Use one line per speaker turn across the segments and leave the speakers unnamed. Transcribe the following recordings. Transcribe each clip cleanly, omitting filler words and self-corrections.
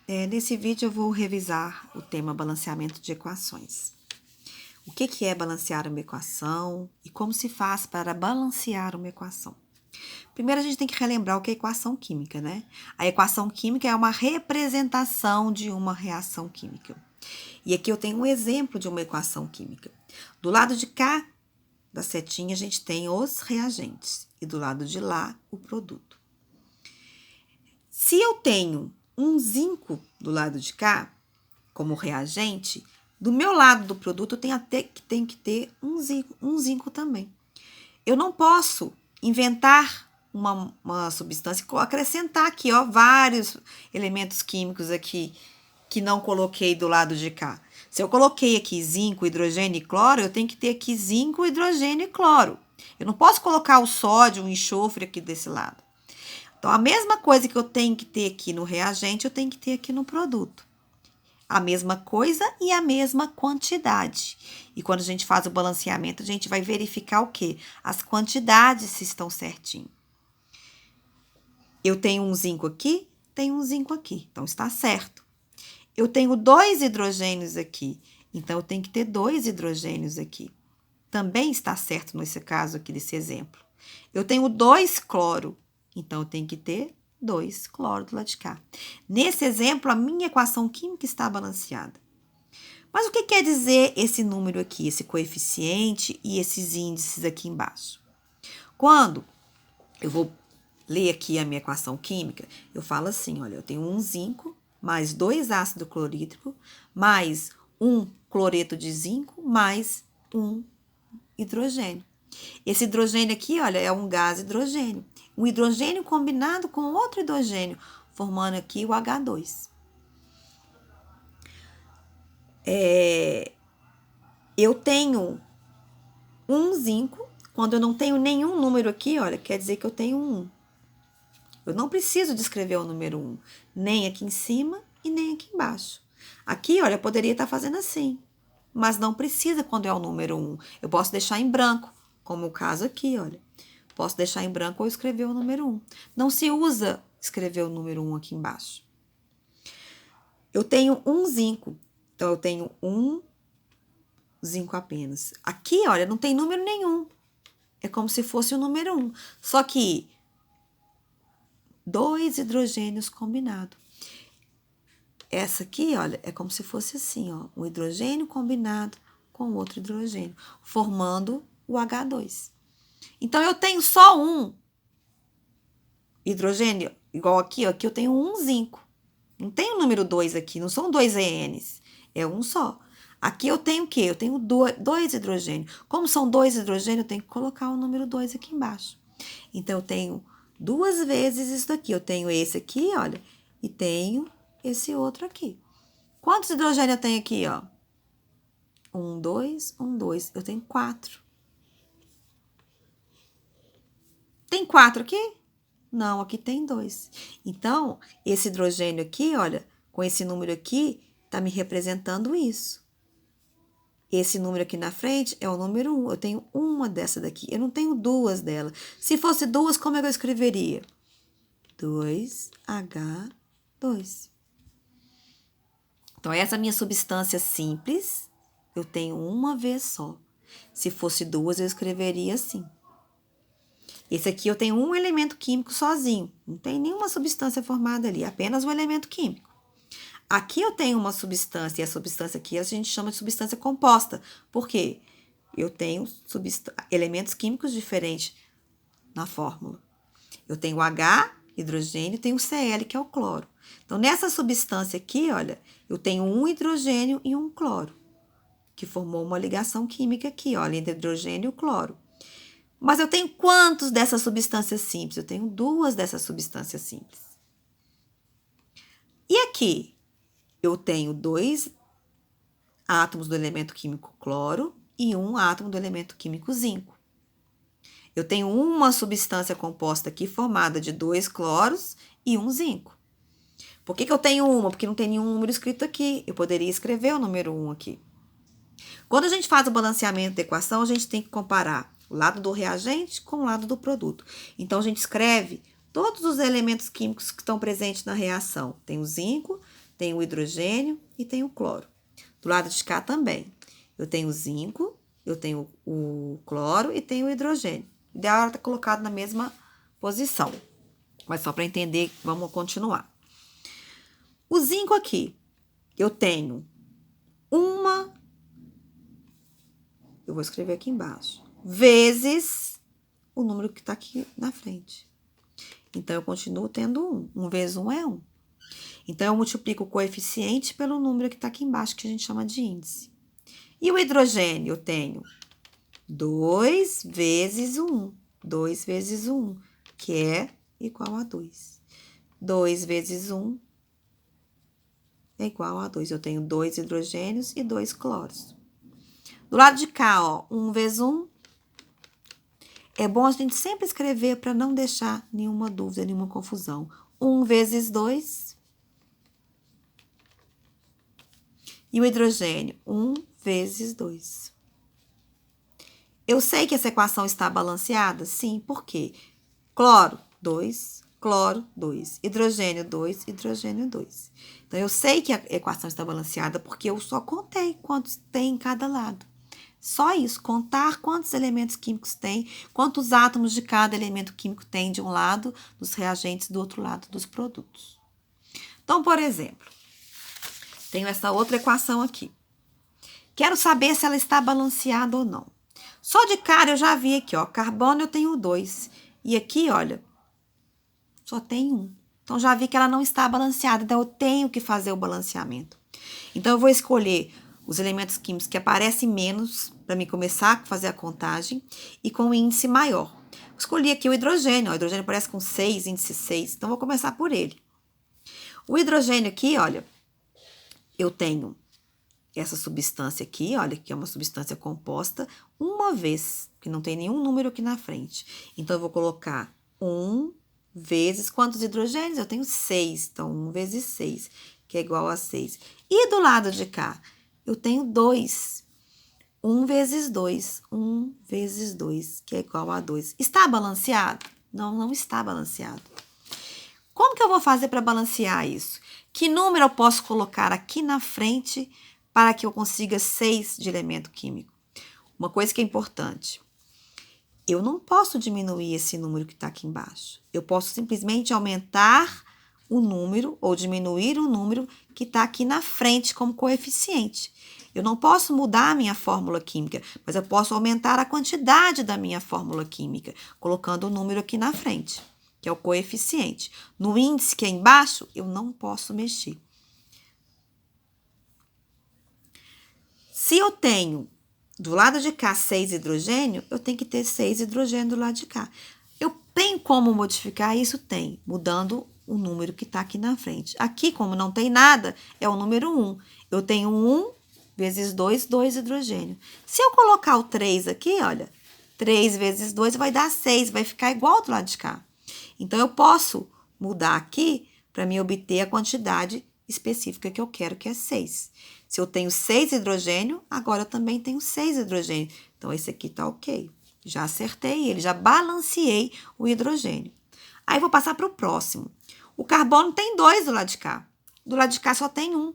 Nesse vídeo eu vou revisar o tema balanceamento de equações. O que é balancear uma equação e como se faz para balancear uma equação? Primeiro a gente tem que relembrar o que é equação química, né? A equação química é uma representação de uma reação química. E aqui eu tenho um exemplo de uma equação química. Do lado de cá da setinha a gente tem os reagentes e do lado de lá o produto. Se eu tenho um zinco do lado de cá, como reagente, do meu lado do produto tem que ter um zinco também. Eu não posso inventar uma substância, acrescentar aqui, ó, vários elementos químicos aqui que não coloquei do lado de cá. Se eu coloquei aqui zinco, hidrogênio e cloro, eu tenho que ter aqui zinco, hidrogênio e cloro. Eu não posso colocar o sódio, o enxofre aqui desse lado. Então, a mesma coisa que eu tenho que ter aqui no reagente, eu tenho que ter aqui no produto. A mesma coisa e a mesma quantidade. E quando a gente faz o balanceamento, a gente vai verificar o quê? As quantidades se estão certinho. Eu tenho um zinco aqui, tenho um zinco aqui. Então, está certo. Eu tenho 2 hidrogênios aqui. Então, eu tenho que ter 2 hidrogênios aqui. Também está certo nesse caso aqui, desse exemplo. Eu tenho 2 cloro. Então, eu tenho que ter 2 cloro do lado de cá. Nesse exemplo, a minha equação química está balanceada. Mas o que quer dizer esse número aqui, esse coeficiente e esses índices aqui embaixo? Quando eu vou ler aqui a minha equação química, eu falo assim, olha, eu tenho um zinco, mais 2 ácido clorídrico, mais um cloreto de zinco, mais um hidrogênio. Esse hidrogênio aqui, olha, é um gás hidrogênio. Um hidrogênio combinado com outro hidrogênio, formando aqui o H2. Eu tenho um zinco, quando eu não tenho nenhum número aqui, olha, quer dizer que eu tenho um 1. Eu não preciso de escrever o número 1, nem aqui em cima e nem aqui embaixo. Aqui, olha, eu poderia estar fazendo assim, mas não precisa quando é o número 1. Eu posso deixar em branco, como o caso aqui, olha. Posso deixar em branco ou escrever o número 1. Não se usa escrever o número 1 aqui embaixo. Eu tenho um zinco, então eu tenho um zinco apenas. Aqui, olha, não tem número nenhum. É como se fosse o número 1. Só que 2 hidrogênios combinados. Essa aqui, olha, é como se fosse assim, ó. Um hidrogênio combinado com outro hidrogênio, formando o H2. Então, eu tenho só um hidrogênio, igual aqui, ó. Aqui eu tenho um zinco. Não tem o número 2 aqui, não são 2 ENs. É um só. Aqui eu tenho o quê? Eu tenho 2 hidrogênios. Como são 2 hidrogênios, eu tenho que colocar o número 2 aqui embaixo. Então, eu tenho 2 vezes isso daqui. Eu tenho esse aqui, olha, e tenho esse outro aqui. Quantos hidrogênios eu tenho aqui, ó? 1, 2, 1, 2. Eu tenho 4. Tem 4 aqui? Não, aqui tem 2. Então, esse hidrogênio aqui, olha, com esse número aqui, tá me representando isso. Esse número aqui na frente é o número 1. Eu tenho uma dessa daqui. Eu não tenho 2 dela. Se fosse 2, como é que eu escreveria? 2H2. Então, essa minha substância simples, eu tenho uma vez só. Se fosse 2, eu escreveria assim. Esse aqui eu tenho um elemento químico sozinho. Não tem nenhuma substância formada ali, apenas um elemento químico. Aqui eu tenho uma substância, e a substância aqui a gente chama de substância composta. Por quê? Eu tenho elementos químicos diferentes na fórmula. Eu tenho H, hidrogênio, e tenho Cl, que é o cloro. Então, nessa substância aqui, olha, eu tenho um hidrogênio e um cloro, que formou uma ligação química aqui, olha, entre hidrogênio e o cloro. Mas eu tenho quantos dessas substâncias simples? Eu tenho 2 dessas substâncias simples. E aqui? Eu tenho 2 átomos do elemento químico cloro e um átomo do elemento químico zinco. Eu tenho uma substância composta aqui formada de 2 cloros e um zinco. Por que eu tenho uma? Porque não tem nenhum número escrito aqui. Eu poderia escrever o número 1 aqui. Quando a gente faz o balanceamento da equação, a gente tem que comparar o lado do reagente com o lado do produto. Então, a gente escreve todos os elementos químicos que estão presentes na reação. Tem o zinco, tem o hidrogênio e tem o cloro. Do lado de cá também. Eu tenho o zinco, eu tenho o cloro e tenho o hidrogênio. O ideal é estar colocado na mesma posição. Mas só para entender, vamos continuar. O zinco aqui, eu tenho eu vou escrever aqui embaixo, vezes o número que está aqui na frente. Então, eu continuo tendo 1. 1 vezes 1 é 1. Então, eu multiplico o coeficiente pelo número que está aqui embaixo, que a gente chama de índice. E o hidrogênio, eu tenho 2 vezes 1. 2 vezes 1, que é igual a 2. 2 vezes 1 é igual a 2. Eu tenho 2 hidrogênios e 2 cloros. Do lado de cá, ó, 1 vezes 1. É bom a gente sempre escrever para não deixar nenhuma dúvida, nenhuma confusão. 1 vezes 2. E o hidrogênio, 1 vezes 2. Eu sei que essa equação está balanceada? Sim, por quê? Cloro, 2, cloro, 2. Hidrogênio, 2, hidrogênio, 2. Então, eu sei que a equação está balanceada porque eu só contei quantos tem em cada lado. Só isso, contar quantos elementos químicos tem, quantos átomos de cada elemento químico tem de um lado dos reagentes, do outro lado dos produtos. Então, por exemplo, tenho essa outra equação aqui. Quero saber se ela está balanceada ou não. Só de cara eu já vi aqui, ó, carbono eu tenho 2. E aqui, olha, só tem 1. Então, já vi que ela não está balanceada, então eu tenho que fazer o balanceamento. Então, eu vou escolher os elementos químicos que aparecem menos, para mim começar a fazer a contagem, e com o índice maior. Escolhi aqui o hidrogênio, ó, o hidrogênio aparece com 6, índice 6, então vou começar por ele. O hidrogênio aqui, olha, eu tenho essa substância aqui, olha, que é uma substância composta, uma vez, que não tem nenhum número aqui na frente. Então, eu vou colocar 1 vezes, quantos hidrogênios? Eu tenho 6, então 1 vezes 6, que é igual a 6. E do lado de cá, eu tenho 2. 1 vezes 2, 1 vezes 2, que é igual a 2. Está balanceado? Não, não está balanceado. Como que eu vou fazer para balancear isso? Que número eu posso colocar aqui na frente para que eu consiga 6 de elemento químico? Uma coisa que é importante. Eu não posso diminuir esse número que está aqui embaixo. Eu posso simplesmente aumentar o número ou diminuir o número que está aqui na frente como coeficiente. Eu não posso mudar a minha fórmula química, mas eu posso aumentar a quantidade da minha fórmula química, colocando o número aqui na frente, que é o coeficiente. No índice que é embaixo, eu não posso mexer. Se eu tenho do lado de cá 6 hidrogênio, eu tenho que ter 6 hidrogênio do lado de cá. Eu tenho como modificar isso? Tem, mudando o número que está aqui na frente. Aqui, como não tem nada, é o número 1. Eu tenho 1 vezes 2, 2 hidrogênio. Se eu colocar o 3 aqui, olha, 3 vezes 2 vai dar 6, vai ficar igual do lado de cá. Então, eu posso mudar aqui para me obter a quantidade específica que eu quero, que é 6. Se eu tenho 6 hidrogênio, agora eu também tenho 6 hidrogênio. Então, esse aqui tá ok. Já acertei ele, já balanceei o hidrogênio. Aí, vou passar para o próximo. O carbono tem 2 do lado de cá. Do lado de cá só tem 1.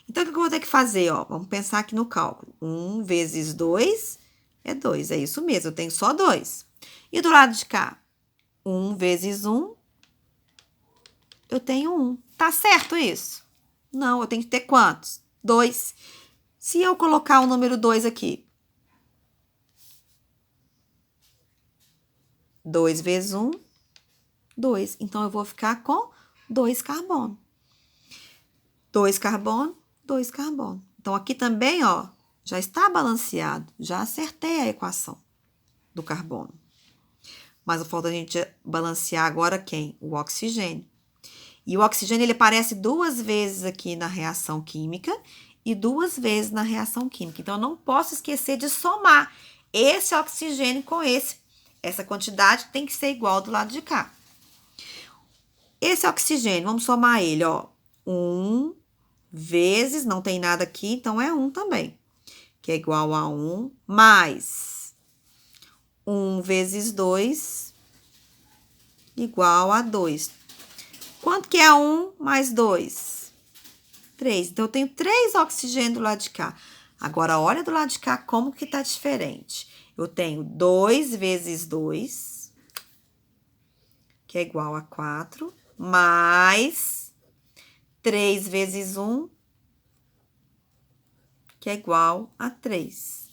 Então, o que eu vou ter que fazer? Ó, vamos pensar aqui no cálculo. 1 vezes 2 é 2. É isso mesmo, eu tenho só 2. E do lado de cá? 1 vezes 1, eu tenho 1. Tá certo isso? Não, eu tenho que ter quantos? 2. Se eu colocar o número 2 aqui. 2 vezes 1, 2. Então, eu vou ficar com 2 carbono. 2 carbono, 2 carbono. Então, aqui também, ó, já está balanceado. Já acertei a equação do carbono. Mas falta a gente balancear agora quem? O oxigênio. E o oxigênio, ele aparece 2 vezes aqui na reação química e 2 vezes na reação química. Então, eu não posso esquecer de somar esse oxigênio com esse. Essa quantidade tem que ser igual do lado de cá. Esse oxigênio, vamos somar ele, ó. 1 vezes, não tem nada aqui, então é 1 também. Que é igual a 1 mais 1 vezes 2 igual a 2. Quanto que é 1 mais 2? 3. Então, eu tenho 3 oxigênios do lado de cá. Agora, olha do lado de cá como que tá diferente. Eu tenho 2 vezes 2, que é igual a 4, mais 3 vezes 1, que é igual a 3.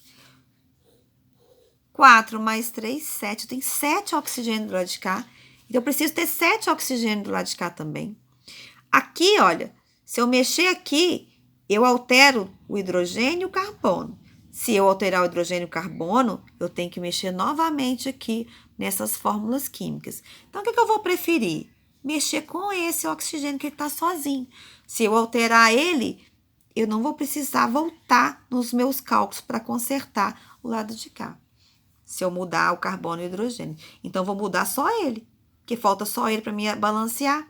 4 mais 3, 7. Eu tenho 7 oxigênios do lado de cá. Então, eu preciso ter 7 oxigênios do lado de cá também. Aqui, olha, se eu mexer aqui, eu altero o hidrogênio e o carbono. Se eu alterar o hidrogênio e o carbono, eu tenho que mexer novamente aqui nessas fórmulas químicas. Então, o que eu vou preferir? Mexer com esse oxigênio que ele está sozinho. Se eu alterar ele, eu não vou precisar voltar nos meus cálculos para consertar o lado de cá. Se eu mudar o carbono e o hidrogênio. Então, eu vou mudar só ele, porque falta só ele para me balancear.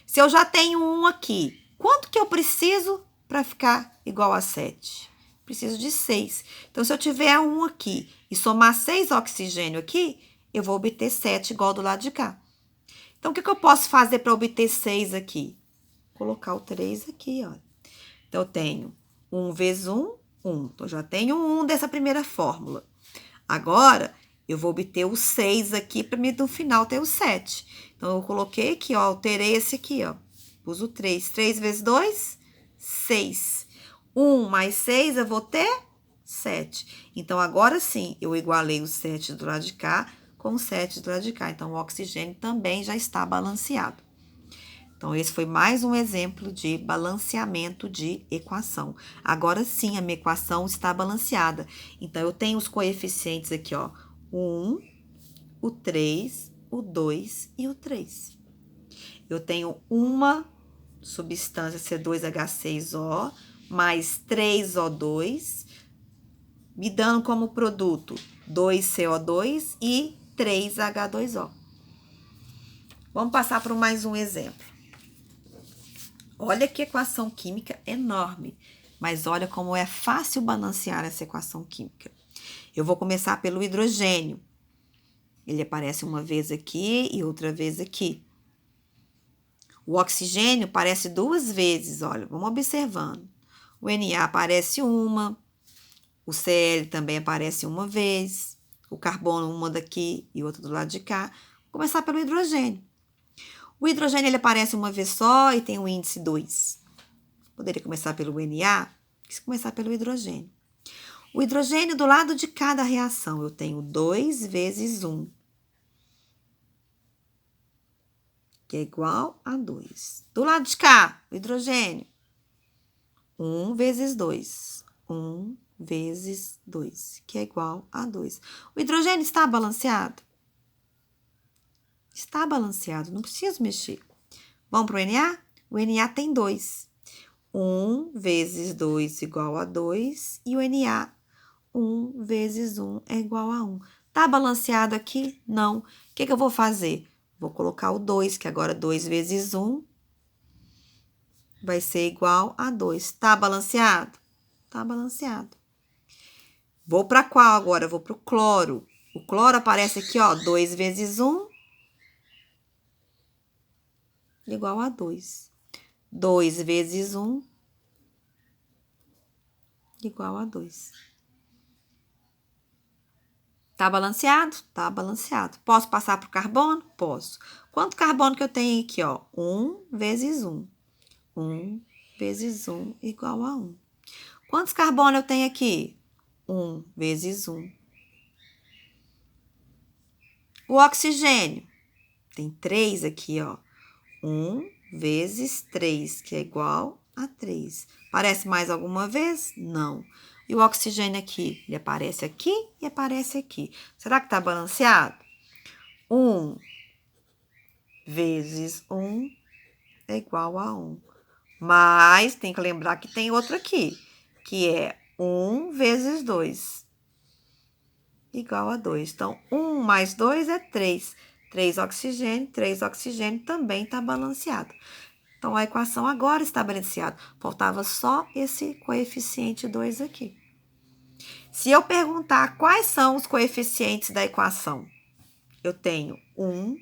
Se eu já tenho um aqui, quanto que eu preciso para ficar igual a 7? Preciso de 6. Então, se eu tiver um aqui e somar 6 oxigênio aqui, eu vou obter 7 igual do lado de cá. Então, o que eu posso fazer para obter 6 aqui? Colocar o 3 aqui, ó. Então, eu tenho 1 vezes 1, 1. Então, já tenho 1 dessa primeira fórmula. Agora, eu vou obter o 6 aqui para mim no final ter o 7. Então, eu coloquei aqui, ó, alterei esse aqui, ó. Pus o 3. 3 vezes 2, 6. 1 mais 6, eu vou ter 7. Então, agora sim, eu igualei o 7 do lado de cá com o 7 do lado de cá. Então, o oxigênio também já está balanceado. Então, esse foi mais um exemplo de balanceamento de equação. Agora sim, a minha equação está balanceada. Então, eu tenho os coeficientes aqui, ó. O 1, o 3, o 2 e o 3. Eu tenho uma substância C2H6O mais 3O2, me dando como produto 2CO2 e 3H2O. Vamos passar para mais um exemplo. Olha que equação química enorme, mas olha como é fácil balancear essa equação química. Eu vou começar pelo hidrogênio. Ele aparece uma vez aqui e outra vez aqui. O oxigênio aparece 2 vezes, olha, vamos observando. O Na aparece uma, o Cl também aparece uma vez, o carbono uma daqui e outra do lado de cá. Vou começar pelo hidrogênio. O hidrogênio ele aparece uma vez só e tem o índice 2. Poderia começar pelo Na, quis começar pelo hidrogênio. O hidrogênio do lado de cada reação, eu tenho 2 vezes 1, que é igual a 2. Do lado de cá, o hidrogênio, 1 vezes 2. 1 vezes 2, que é igual a 2. O hidrogênio está balanceado? Está balanceado, não preciso mexer. Vamos para o Na? O Na tem 2. 1 vezes 2 igual a 2. E o Na, 1 vezes 1 é igual a 1. Está balanceado aqui? Não. O que eu vou fazer? Vou colocar o 2, que agora 2 vezes 1 vai ser igual a 2. Está balanceado? Está balanceado. Vou para qual agora? Vou para o cloro. O cloro aparece aqui, ó, 2 vezes 1 igual a 2. 2 vezes 1 igual a 2. Tá balanceado? Tá balanceado. Posso passar para o carbono? Posso. Quanto carbono que eu tenho aqui, ó? 1 vezes 1. 1 vezes 1 igual a 1. Quantos carbono eu tenho aqui? 1 vezes 1. O oxigênio. Tem 3 aqui, ó. 1 vezes 3, que é igual a 3. Aparece mais alguma vez? Não. E o oxigênio aqui? Ele aparece aqui e aparece aqui. Será que está balanceado? 1 vezes 1 é igual a 1. Mas tem que lembrar que tem outro aqui, que é 1 vezes 2 igual a 2. Então, 1 mais 2 é 3. 3 oxigênio também está balanceado. Então, a equação agora está balanceada. Faltava só esse coeficiente 2 aqui. Se eu perguntar quais são os coeficientes da equação, eu tenho 1